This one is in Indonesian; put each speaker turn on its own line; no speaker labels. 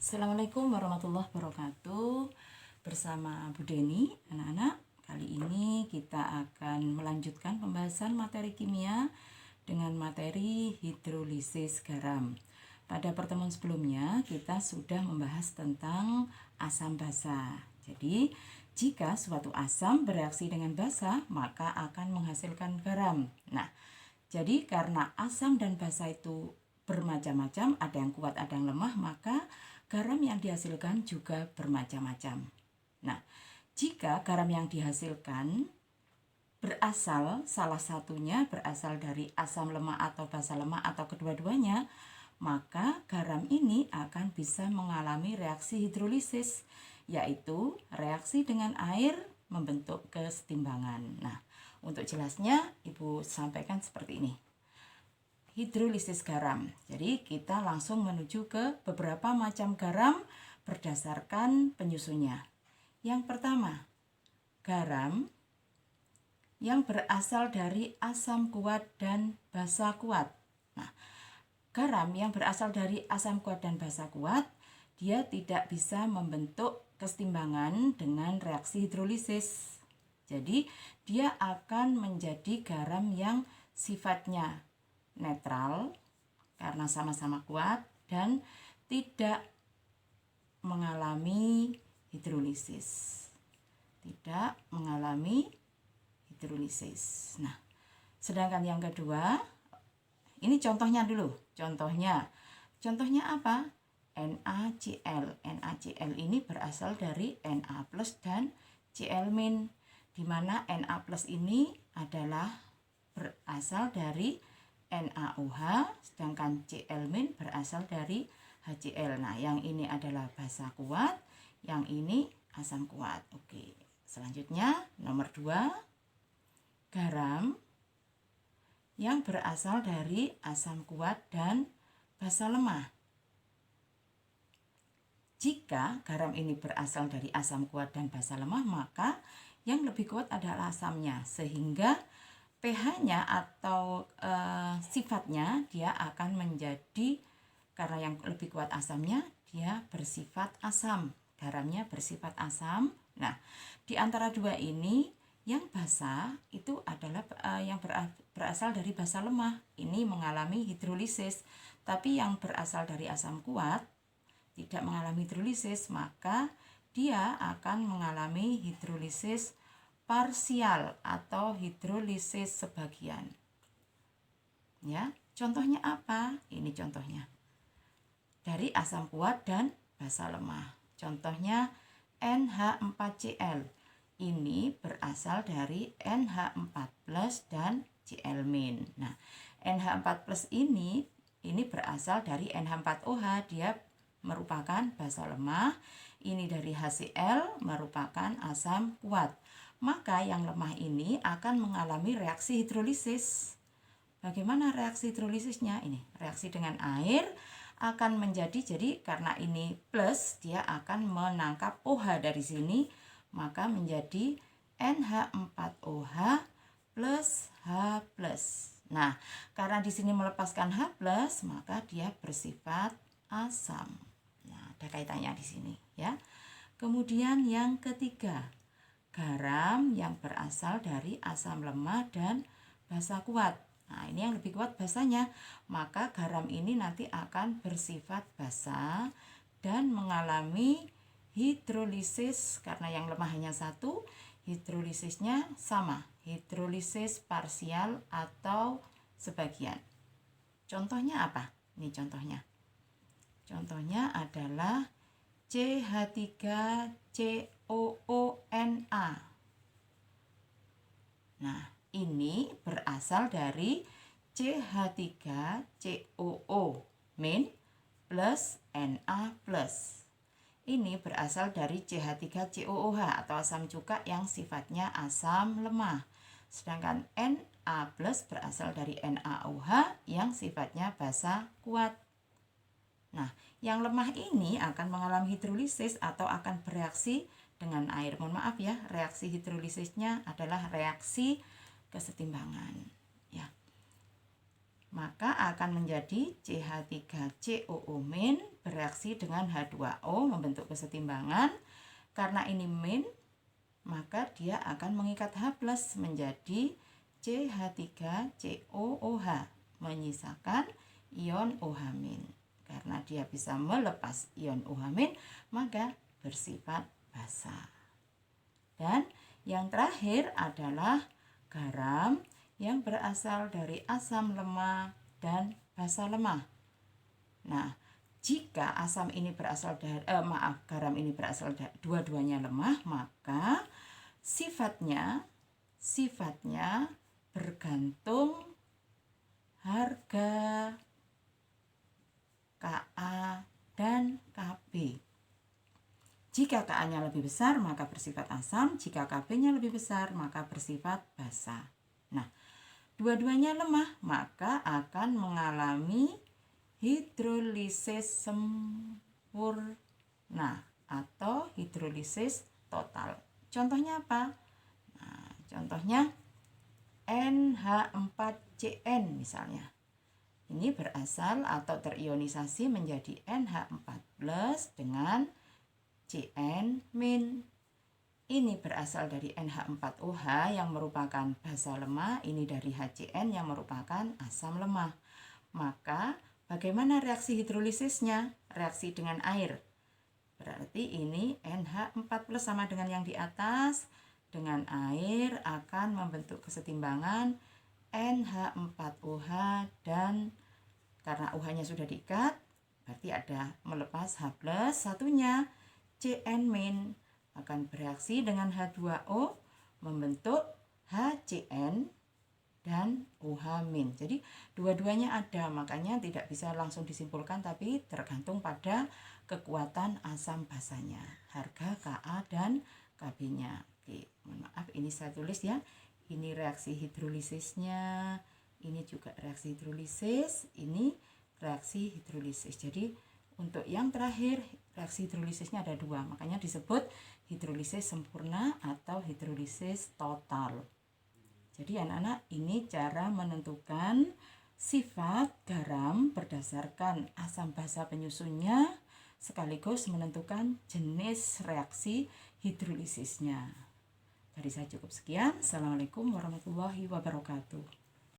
Assalamualaikum warahmatullahi wabarakatuh. Bersama Bu Deni, anak-anak, kali ini kita akan melanjutkan pembahasan materi kimia dengan materi hidrolisis garam. Pada pertemuan sebelumnya kita sudah membahas tentang asam basa. Jadi, jika suatu asam bereaksi dengan basa, maka akan menghasilkan garam. Nah, jadi karena asam dan basa itu bermacam-macam, ada yang kuat, ada yang lemah, maka garam yang dihasilkan juga bermacam-macam. Nah, jika garam yang dihasilkan salah satunya berasal dari asam lemah atau basa lemah atau kedua-duanya, maka garam ini akan bisa mengalami reaksi hidrolisis, yaitu reaksi dengan air membentuk kesetimbangan. Nah, untuk jelasnya Ibu sampaikan seperti ini. Hidrolisis garam. Jadi kita langsung menuju ke beberapa macam garam berdasarkan penyusunnya. Yang pertama, garam yang berasal dari asam kuat dan basa kuat. Nah, garam yang berasal dari asam kuat dan basa kuat, dia tidak bisa membentuk kesetimbangan dengan reaksi hidrolisis. Jadi, dia akan menjadi garam yang sifatnya netral karena sama-sama kuat dan tidak mengalami hidrolisis. Tidak mengalami hidrolisis. Nah, sedangkan yang kedua, ini contohnya dulu. Contohnya apa? NaCl. NaCl ini berasal dari Na+ dan Cl-, di mana Na+ ini adalah berasal dari NaOH, sedangkan Cl- berasal dari HCl. Nah, yang ini adalah basa kuat, yang ini asam kuat. Oke, selanjutnya nomor 2, garam yang berasal dari asam kuat dan basa lemah. Jika garam ini berasal dari asam kuat dan basa lemah, maka yang lebih kuat adalah asamnya, sehingga pH-nya atau sifatnya dia akan menjadi, karena yang lebih kuat asamnya, dia bersifat asam, garamnya bersifat asam. Nah, di antara dua ini yang basa itu adalah yang berasal dari basa lemah, ini mengalami hidrolisis. Tapi yang berasal dari asam kuat tidak mengalami hidrolisis, maka dia akan mengalami hidrolisis parsial atau hidrolisis sebagian. Ya, contohnya apa? Ini contohnya. Dari asam kuat dan basa lemah. Contohnya NH4Cl. Ini berasal dari NH4+ dan Cl-. Nah, NH4+ ini berasal dari NH4OH, dia merupakan basa lemah. Ini dari HCl merupakan asam kuat. Maka yang lemah ini akan mengalami reaksi hidrolisis. Bagaimana reaksi hidrolisisnya? Ini reaksi dengan air akan jadi karena ini plus, dia akan menangkap OH dari sini, maka menjadi NH4OH plus H+. Nah, karena di sini melepaskan H+, maka dia bersifat asam. Nah, ada kaitannya di sini ya. Kemudian yang ketiga, garam yang berasal dari asam lemah dan basa kuat. Nah, ini yang lebih kuat basanya, maka garam ini nanti akan bersifat basa dan mengalami hidrolisis, karena yang lemah hanya satu, hidrolisisnya sama, hidrolisis parsial atau sebagian. Contohnya apa? Ini contohnya. Contohnya adalah CH3COONA. Nah, ini berasal dari CH3COO- plus Na+. Ini berasal dari CH3COOH atau asam cuka yang sifatnya asam lemah. Sedangkan Na+ berasal dari NaOH yang sifatnya basa kuat. Nah, yang lemah ini akan mengalami hidrolisis atau akan bereaksi dengan air. Mohon maaf ya, reaksi hidrolisisnya adalah reaksi kesetimbangan. Ya. maka akan menjadi CH3COO- bereaksi dengan H2O membentuk kesetimbangan. Karena ini min, maka dia akan mengikat H+ menjadi CH3COOH, menyisakan ion OH-. Karena dia bisa melepas ion OH-, maka bersifat basa. Dan yang terakhir adalah garam yang berasal dari asam lemah dan basa lemah. Nah, jika asam ini berasal dari garam ini berasal dari dua-duanya lemah, maka sifatnya bergantung harga Ka dan Kb. Jika Ka-nya lebih besar maka bersifat asam, jika Kb-nya lebih besar maka bersifat basa. Nah, dua-duanya lemah maka akan mengalami hidrolisis sempurna atau hidrolisis total. Contohnya apa? Nah, contohnya NH4CN misalnya. Ini berasal atau terionisasi menjadi NH4+ dengan Cn-. Ini berasal dari NH4OH yang merupakan basa lemah, ini dari HCN yang merupakan asam lemah. Maka bagaimana reaksi hidrolisisnya? Reaksi dengan air. Berarti ini NH4+ sama dengan yang di atas, dengan air akan membentuk kesetimbangan NH4OH, dan karena OH-nya sudah diikat, berarti ada melepas H+, satunya Cn- akan bereaksi dengan H2O membentuk HCN dan OH-. Jadi dua-duanya ada, makanya tidak bisa langsung disimpulkan, tapi tergantung pada kekuatan asam basanya, harga Ka dan Kb-nya. Oke, mohon maaf ini saya tulis ya. Ini reaksi hidrolisisnya, ini juga reaksi hidrolisis, ini reaksi hidrolisis. Jadi untuk yang terakhir reaksi hidrolisisnya ada dua, makanya disebut hidrolisis sempurna atau hidrolisis total. Jadi anak-anak, ini cara menentukan sifat garam berdasarkan asam basa penyusunnya, sekaligus menentukan jenis reaksi hidrolisisnya. Dari saya cukup sekian. Assalamualaikum warahmatullahi wabarakatuh.